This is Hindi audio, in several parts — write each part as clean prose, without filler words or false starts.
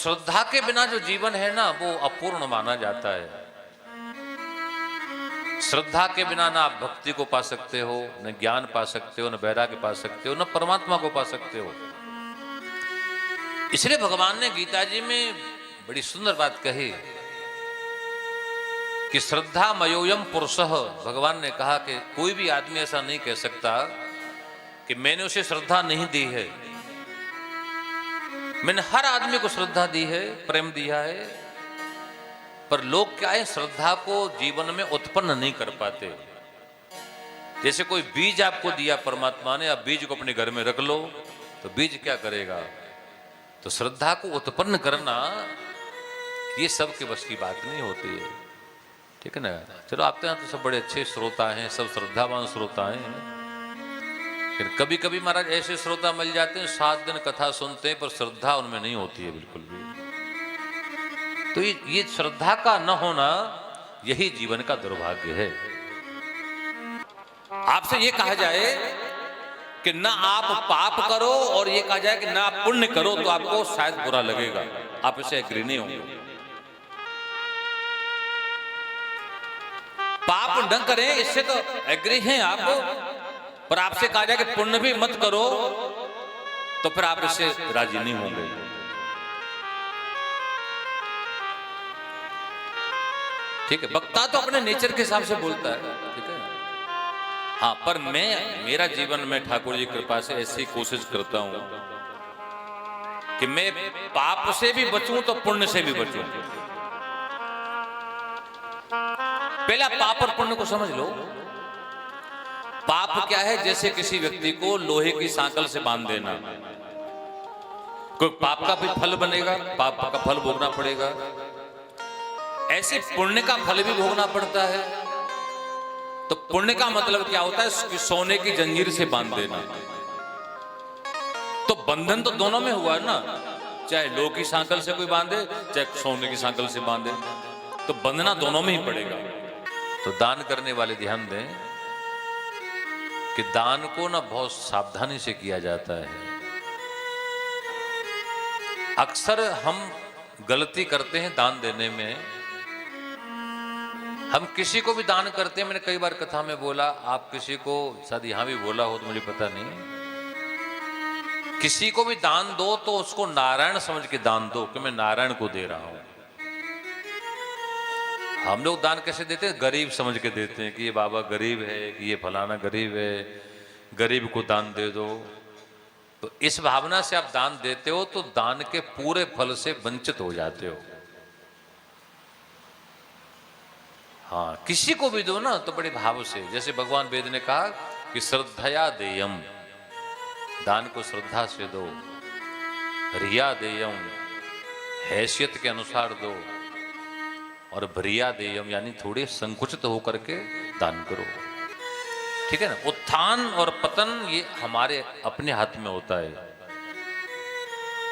श्रद्धा के बिना जो जीवन है ना वो अपूर्ण माना जाता है। श्रद्धा के बिना ना आप भक्ति को पा सकते हो, न ज्ञान पा सकते हो, न वैराग्य पा सकते हो, न परमात्मा को पा सकते हो। इसलिए भगवान ने गीता जी में बड़ी सुंदर बात कही कि श्रद्धा मयोयम पुरुषः। भगवान ने कहा कि कोई भी आदमी ऐसा नहीं कह सकता कि मैंने उसे श्रद्धा नहीं दी है। मैंने हर आदमी को श्रद्धा दी है, प्रेम दिया है, पर लोग क्या है, श्रद्धा को जीवन में उत्पन्न नहीं कर पाते। जैसे कोई बीज आपको दिया परमात्मा ने, आप बीज को अपने घर में रख लो तो बीज क्या करेगा। तो श्रद्धा को उत्पन्न करना ये सबके बस की बात नहीं होती है, ठीक है ना। चलो आपके यहाँ तो सब बड़े अच्छे श्रोता हैं, सब श्रद्धावान श्रोता हैं, फिर कभी कभी महाराज ऐसे श्रोता मिल जाते हैं 7 दिन कथा सुनते हैं पर श्रद्धा उनमें नहीं होती है बिल्कुल भी। तो ये श्रद्धा का न होना यही जीवन का दुर्भाग्य है। आपसे ये कहा जाए कि ना आप पाप करो और ये कहा जाए कि ना आप पुण्य करो तो आपको शायद बुरा लगेगा, आप इससे एग्री नहीं होंगे। पाप न करें इससे तो एग्री हैं आप, पर आपसे कहा जाए कि पुण्य भी मत करो तो फिर आप इससे राजी नहीं होंगे। ठीक है, वक्ता तो अपने नेचर के हिसाब से बोलता है, ठीक है। हाँ, पर मेरा जीवन में ठाकुर जी कृपा से ऐसी कोशिश करता हूं कि मैं पाप से भी बचूं तो पुण्य से भी बचूं। पहला पाप और पुण्य को समझ लो। पाप क्या है, जैसे किसी व्यक्ति को लोहे की सांकल से बांध देना, कोई पाप का भी फल बनेगा, पाप का फल भोगना पड़ेगा। ऐसे पुण्य का फल भी भोगना पड़ता है। तो पुण्य का मतलब क्या होता है कि सोने की जंजीर से बांध देना। तो बंधन तो दोनों में हुआ ना, चाहे लोहे की सांकल से कोई बांधे चाहे सोने की सांकल से बांधे, तो बंधना दोनों में ही पड़ेगा। तो दान करने वाले ध्यान दें कि दान को ना बहुत सावधानी से किया जाता है। अक्सर हम गलती करते हैं दान देने में। हम किसी को भी दान करते हैं, मैंने कई बार कथा में बोला, आप किसी को शायद यहां भी बोला हो तो मुझे पता नहीं, किसी को भी दान दो तो उसको नारायण समझ के दान दो कि मैं नारायण को दे रहा हूं। हम लोग दान कैसे देते हैं, गरीब समझ के देते हैं कि ये बाबा गरीब है, कि ये फलाना गरीब है, गरीब को दान दे दो। तो इस भावना से आप दान देते हो तो दान के पूरे फल से वंचित हो जाते हो। हाँ, किसी को भी दो ना तो बड़े भाव से, जैसे भगवान वेद ने कहा कि श्रद्धया देयम, दान को श्रद्धा से दो, रिया देयम, हैसियत के अनुसार दो, और भरिया देयम यानी थोड़े संकुचित होकर के दान करो, ठीक है ना। उत्थान और पतन ये हमारे अपने हाथ में होता है।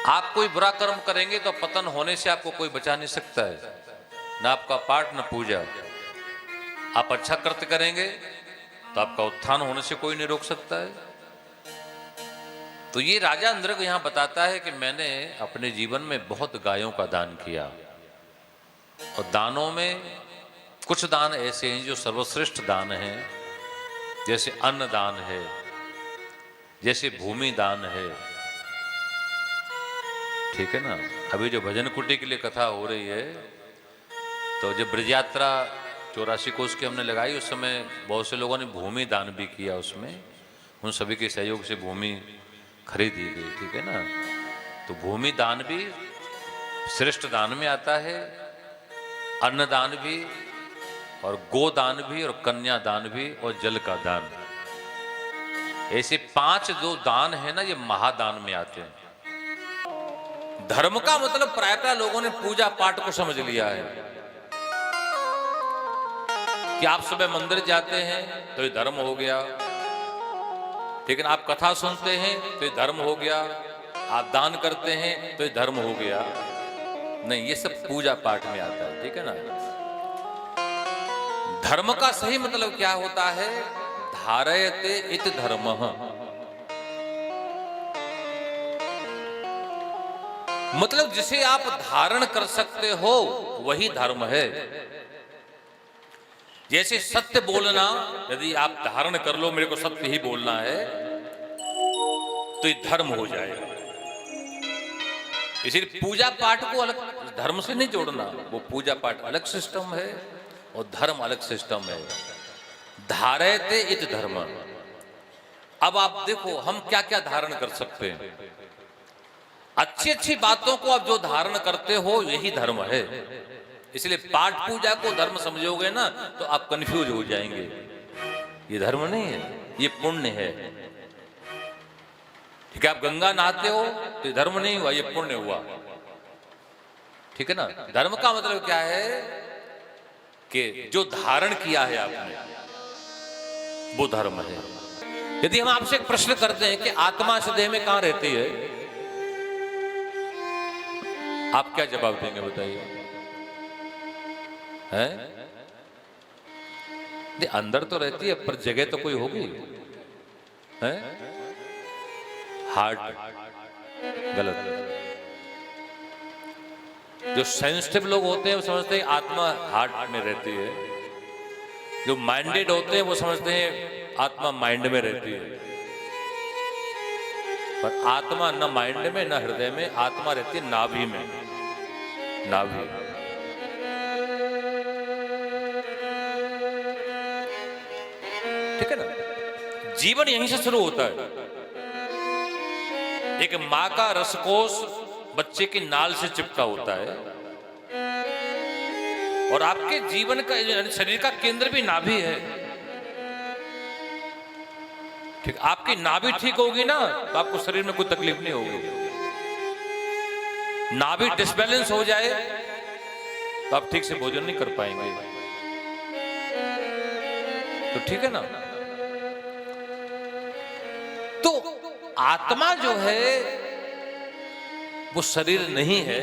आप कोई बुरा कर्म करेंगे तो पतन होने से आपको कोई बचा नहीं सकता है, ना आपका पाठ न पूजा। आप अच्छा कृत्य करेंगे तो आपका उत्थान होने से कोई नहीं रोक सकता है। तो ये राजा इंद्र को यहां बताता है कि मैंने अपने जीवन में बहुत गायों का दान किया, और दानों में कुछ दान ऐसे हैं जो सर्वश्रेष्ठ दान हैं, जैसे अन्न दान है, जैसे भूमि दान है, ठीक है ना। अभी जो भजन कुटी के लिए कथा हो रही है, तो जब ब्रज यात्रा 84 कोस की हमने लगाई, उस समय बहुत से लोगों ने भूमि दान भी किया। उसमें उन सभी के सहयोग से भूमि खरीदी गई, ठीक है ना। तो भूमि दान भी श्रेष्ठ दान में आता है, अन्न दान भी, और गोदान भी, और कन्या दान भी, और जल का दान। ऐसे 5 जो दान है ना, ये महादान में आते हैं। धर्म का मतलब प्रायतः लोगों ने पूजा पाठ को समझ लिया है कि आप सुबह मंदिर जाते हैं तो ये धर्म हो गया, लेकिन आप कथा सुनते हैं तो ये धर्म हो गया, आप दान करते हैं तो ये धर्म हो गया। नहीं, ये सब पूजा पाठ में आता है, ठीक है ना। धर्म का सही मतलब क्या होता है, धारयते इत धर्मः। मतलब जिसे आप धारण कर सकते हो वही धर्म है। जैसे सत्य बोलना, यदि आप धारण कर लो मेरे को सत्य ही बोलना है तो ये धर्म हो जाएगा। इसीलिए पूजा पाठ को अलग धर्म से नहीं जोड़ना, वो पूजा पाठ अलग सिस्टम है और धर्म अलग सिस्टम है। धारयते इत धर्म। अब आप देखो हम क्या क्या धारण कर सकते हैं। अच्छी अच्छी बातों को आप जो धारण करते हो यही धर्म है। इसलिए पाठ पूजा को धर्म समझोगे ना तो आप कंफ्यूज हो जाएंगे। ये धर्म नहीं है, ये पुण्य है। ठीक है, आप गंगा नहाते हो तो ये धर्म नहीं हुआ, ये पुण्य हुआ। ठीक है ना। धर्म का मतलब क्या है कि जो धारण किया है आपने वो धर्म है। यदि हम आपसे एक प्रश्न करते हैं कि आत्मा इस देह में कहां रहती है, आप क्या जवाब देंगे बताइए? हैं? अंदर तो रहती है पर जगह तो कोई होगी। हैं? हार्ट गलत। जो सेंसिटिव लोग होते हैं वो समझते हैं आत्मा हार्ट में रहती है। जो माइंडेड होते हैं वो समझते हैं आत्मा माइंड में रहती है। पर आत्मा न माइंड में न हृदय में, आत्मा रहती है नाभि में। नाभि। ठीक है ना। जीवन यहीं से शुरू होता है। एक मां का रसकोश बच्चे की नाल से चिपका होता है और आपके जीवन का शरीर का केंद्र भी नाभि है। ठीक, आपकी नाभि ठीक होगी ना तो आपको शरीर में कोई तकलीफ नहीं होगी। नाभि डिसबैलेंस हो जाए तो आप ठीक से भोजन नहीं कर पाएंगे। तो ठीक है ना। तो आत्मा जो है वो शरीर नहीं है।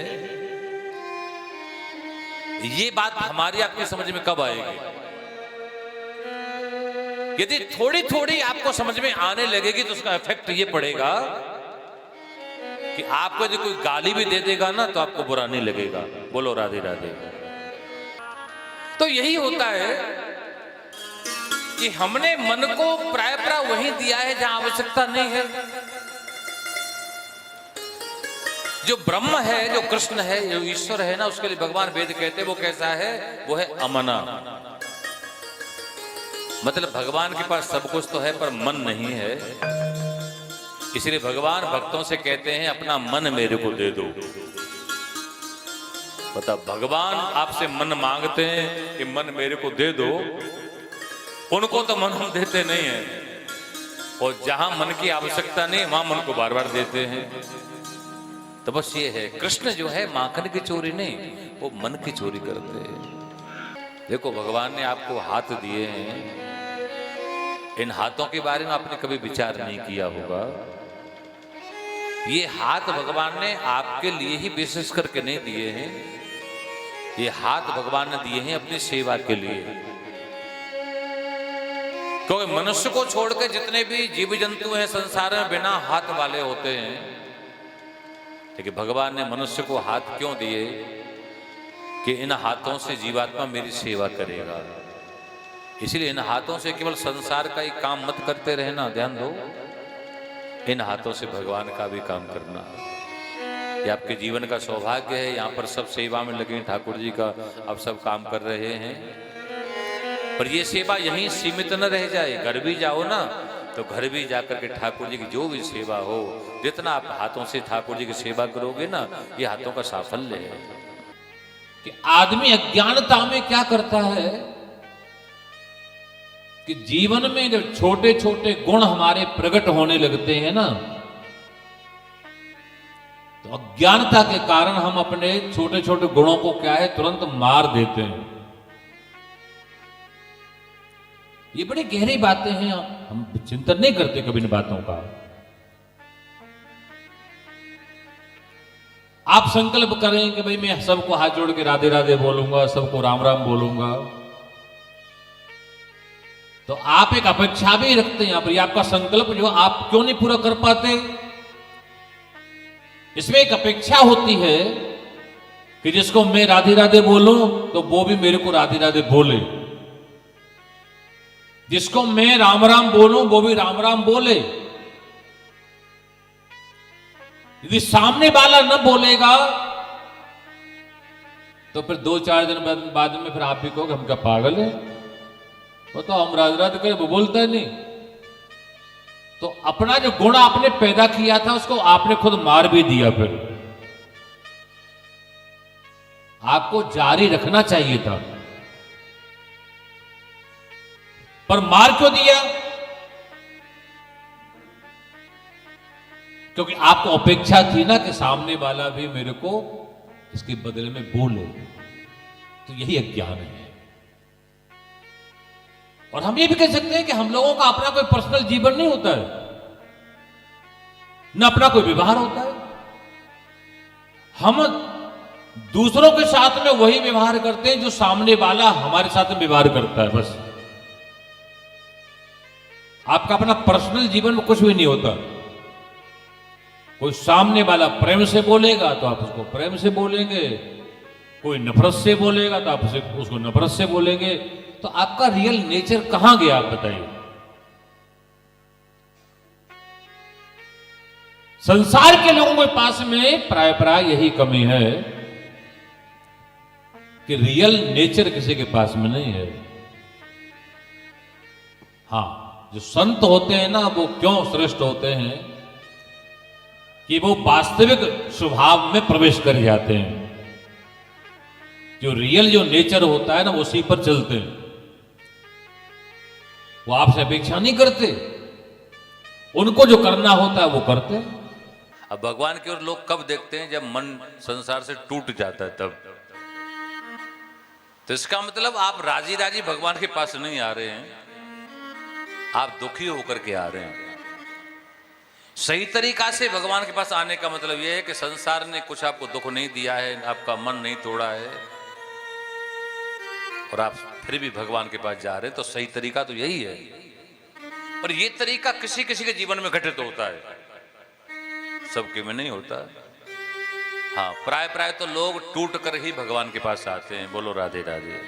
ये बात हमारी आपकी समझ में कब आएगी? यदि थोड़ी थोड़ी आपको समझ में आने लगेगी तो उसका इफेक्ट ये पड़ेगा कि आपको यदि कोई गाली भी दे देगा ना तो आपको बुरा नहीं लगेगा। बोलो राधे राधे। तो यही होता है कि हमने मन को प्राय वहीं दिया है जहां आवश्यकता नहीं है। जो ब्रह्म है, जो कृष्ण है, जो ईश्वर है ना, उसके लिए भगवान वेद कहते हैं वो कैसा है? वो है अमना। मतलब भगवान के पास सब कुछ तो है पर मन नहीं है। इसलिए भगवान भक्तों से कहते हैं अपना मन मेरे को दे दो। बता, भगवान आपसे मन मांगते हैं कि मन मेरे को दे दो। उनको तो मन हम देते नहीं है और जहां मन की आवश्यकता नहीं वहां मन को बार बार देते हैं। तो बस ये है, कृष्ण जो है माखन की चोरी नहीं, वो मन की चोरी करते हैं। देखो भगवान ने आपको हाथ दिए हैं, इन हाथों के बारे में आपने कभी विचार नहीं किया होगा। ये हाथ भगवान ने आपके लिए ही विशेष करके नहीं दिए हैं। ये हाथ भगवान ने दिए हैं अपनी सेवा के लिए। क्योंकि मनुष्य को छोड़कर जितने भी जीव जंतु हैं संसार में बिना हाथ वाले होते हैं। लेकिन भगवान ने मनुष्य को हाथ क्यों दिए? कि इन हाथों से जीवात्मा मेरी सेवा करेगा। इसलिए इन हाथों से केवल संसार का ही काम मत करते रहना, ध्यान दो, इन हाथों से भगवान का भी काम करना। ये आपके जीवन का सौभाग्य है। यहाँ पर सब सेवा में लगे, ठाकुर जी का अब सब काम कर रहे हैं। पर ये सेवा यहीं सीमित न रह जाए। घर भी जाओ ना तो घर भी जाकर के ठाकुर जी की जो भी सेवा हो, जितना आप हाथों से ठाकुर जी की सेवा करोगे ना, ये हाथों का साफल्य है। कि आदमी अज्ञानता में क्या करता है कि जीवन में जब छोटे छोटे गुण हमारे प्रकट होने लगते हैं ना, तो अज्ञानता के कारण हम अपने छोटे छोटे गुणों को क्या है तुरंत मार देते हैं। ये बड़ी गहरी बातें हैं, हम चिंतन नहीं करते कभी इन बातों का। आप संकल्प करें कि भाई मैं सबको हाथ जोड़ के राधे राधे बोलूंगा, सबको राम राम बोलूंगा, तो आप एक अपेक्षा भी रखते हैं यहां पर। आपका संकल्प जो आप क्यों नहीं पूरा कर पाते? इसमें एक अपेक्षा होती है कि जिसको मैं राधे राधे बोलूं तो वो भी मेरे को राधे राधे बोले, जिसको मैं राम राम बोलूं वो भी राम राम बोले। यदि सामने वाला न बोलेगा तो फिर 2-4 दिन बाद में फिर आप भी कहोगे हम क्या पागल है, वो तो हम राधे राधे करें, वो बोलता है नहीं। तो अपना जो गुण आपने पैदा किया था उसको आपने खुद मार भी दिया। फिर आपको जारी रखना चाहिए था, पर मार क्यों दिया? क्योंकि आपको अपेक्षा थी ना कि सामने वाला भी मेरे को इसके बदले में बोले। तो यही अज्ञान है। और हम ये भी कह सकते हैं कि हम लोगों का अपना कोई पर्सनल जीवन नहीं होता है, न अपना कोई व्यवहार होता है। हम दूसरों के साथ में वही व्यवहार करते हैं जो सामने वाला हमारे साथ में व्यवहार करता है, बस। आपका अपना पर्सनल जीवन में कुछ भी नहीं होता। कोई सामने वाला प्रेम से बोलेगा तो आप उसको प्रेम से बोलेंगे, कोई नफरत से बोलेगा तो आप उसको नफरत से बोलेंगे। तो आपका रियल नेचर कहां गया, आप बताइए। संसार के लोगों के पास में प्राय यही कमी है कि रियल नेचर किसी के पास में नहीं है। हां, जो संत होते हैं ना वो क्यों श्रेष्ठ होते हैं कि वो वास्तविक स्वभाव में प्रवेश कर जाते हैं। जो रियल जो नेचर होता है ना उसी पर चलते हैं। वो आपसे अपेक्षा नहीं करते, उनको जो करना होता है वो करते हैं। अब भगवान की ओर लोग कब देखते हैं? जब मन संसार से टूट जाता है तब। तो इसका मतलब आप राजी राजी भगवान के पास नहीं आ रहे हैं, आप दुखी होकर के आ रहे हैं। सही तरीका से भगवान के पास आने का मतलब यह है कि संसार ने कुछ आपको दुख नहीं दिया है, आपका मन नहीं तोड़ा है, और आप फिर भी भगवान के पास जा रहे हैं। तो सही तरीका तो यही है। और ये तरीका किसी किसी के जीवन में घटित होता है, सबके में नहीं होता। हाँ, प्राय तो लोग टूट कर ही भगवान के पास आते हैं। बोलो राधे राधे।